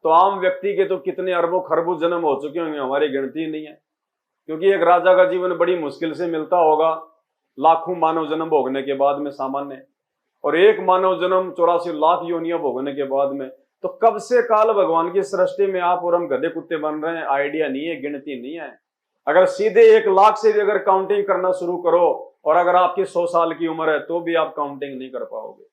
तो आम व्यक्ति के तो कितने अरबों खरबों जन्म हो चुके होंगे, हमारी गिनती नहीं है। क्योंकि एक राजा का जीवन बड़ी मुश्किल से मिलता होगा, लाखों मानव जन्म भोगने के बाद में सामान्य, और एक मानव जन्म 84 लाख योनियां भोगने के बाद में। तो कब से काल भगवान की सृष्टि में आप और हम गधे कुत्ते बन रहे हैं, आइडिया नहीं है, गिनती नहीं है। अगर सीधे 1 लाख से भी अगर काउंटिंग करना शुरू करो, और अगर आपकी 100 साल की उम्र है तो भी आप काउंटिंग नहीं कर पाओगे।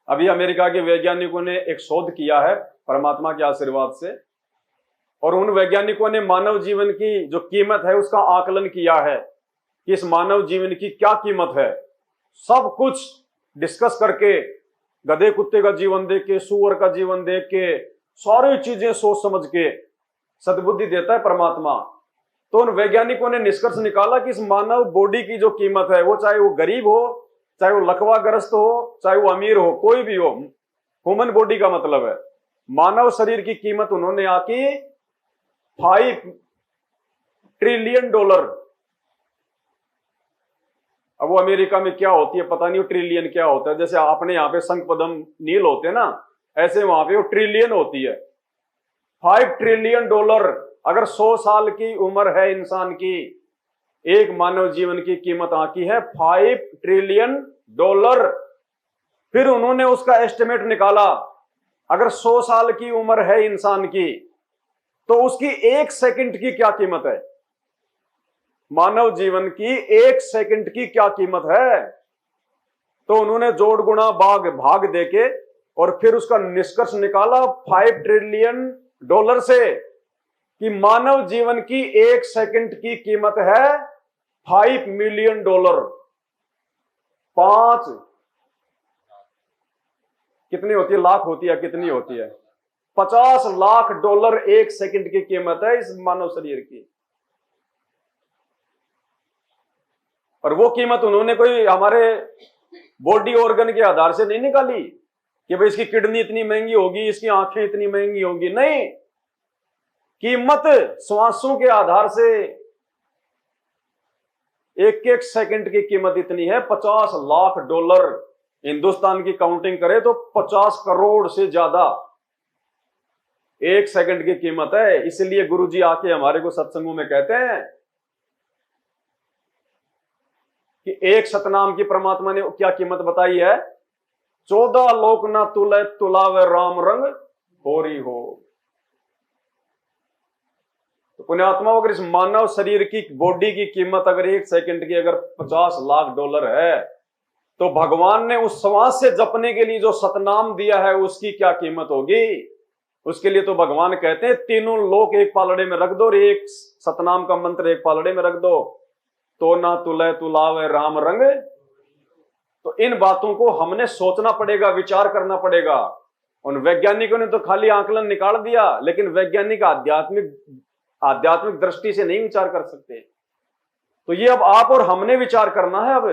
अभी अमेरिका के वैज्ञानिकों ने एक शोध किया है परमात्मा के आशीर्वाद से, और उन वैज्ञानिकों ने मानव जीवन की जो कीमत है उसका आकलन किया है कि इस मानव जीवन की क्या कीमत है। सब कुछ डिस्कस करके, गधे कुत्ते का जीवन देख के, सूअर का जीवन देख के, सारी चीजें सोच समझ के सद्बुद्धि देता है परमात्मा। तो उन वैज्ञानिकों ने निष्कर्ष निकाला कि इस मानव बॉडी की जो कीमत है, वो चाहे वो गरीब हो, चाहे वो लकवाग्रस्त हो, चाहे वो अमीर हो, कोई भी हो, ह्यूमन बॉडी का मतलब है मानव शरीर की कीमत उन्होंने आकी $5 ट्रिलियन। अब वो अमेरिका में क्या होती है पता नहीं, वो ट्रिलियन क्या होता है। जैसे अपने यहाँ पे संख पदम नील होते हैं ना, ऐसे वहां पे वो ट्रिलियन होती है। $5 ट्रिलियन। अगर 100 साल की उम्र है इंसान की, एक मानव जीवन की कीमत आकी है $5 ट्रिलियन। फिर उन्होंने उसका एस्टिमेट निकाला, अगर 100 साल की उम्र है इंसान की तो उसकी 1 सेकंड की क्या कीमत है, मानव जीवन की 1 सेकंड की क्या कीमत है। तो उन्होंने जोड़ गुणा भाग देके और फिर उसका निष्कर्ष निकाला $5 ट्रिलियन से कि मानव जीवन की 1 सेकंड की कीमत है $5 मिलियन। 5 कितनी होती है, लाख होती है, कितनी होती है, $50 लाख 1 सेकंड की कीमत है इस मानव शरीर की। और वो कीमत उन्होंने कोई हमारे बॉडी ऑर्गन के आधार से नहीं निकाली कि भाई इसकी किडनी इतनी महंगी होगी, इसकी आंखें इतनी महंगी होगी, नहीं। कीमत श्वासों के आधार से 1 सेकंड की कीमत इतनी है $50 लाख। हिंदुस्तान की काउंटिंग करें तो 50 करोड़ से ज्यादा 1 सेकंड की कीमत है। इसलिए गुरुजी आके हमारे को सत्संगों में कहते हैं कि एक सतनाम की परमात्मा ने क्या कीमत बताई है, 14 लोक ना तुले तुलावे राम रंग होरी हो। तो पुण्यात्मा, अगर इस मानव शरीर की बॉडी की कीमत अगर 1 सेकंड की अगर $50 लाख है, तो भगवान ने उस श्वास से जपने के लिए जो सतनाम दिया है उसकी क्या कीमत होगी। उसके लिए तो भगवान कहते हैं तीनों लोक एक पालड़े में रख दो और एक सतनाम का मंत्र एक पालड़े में रख दो, तो ना तुले तुलावे राम रंग। तो इन बातों को हमने सोचना पड़ेगा, विचार करना पड़ेगा। उन वैज्ञानिकों ने तो खाली आकलन निकाल दिया, लेकिन वैज्ञानिक आध्यात्मिक दृष्टि से नहीं विचार कर सकते। तो ये अब आप और हमने विचार करना है। अब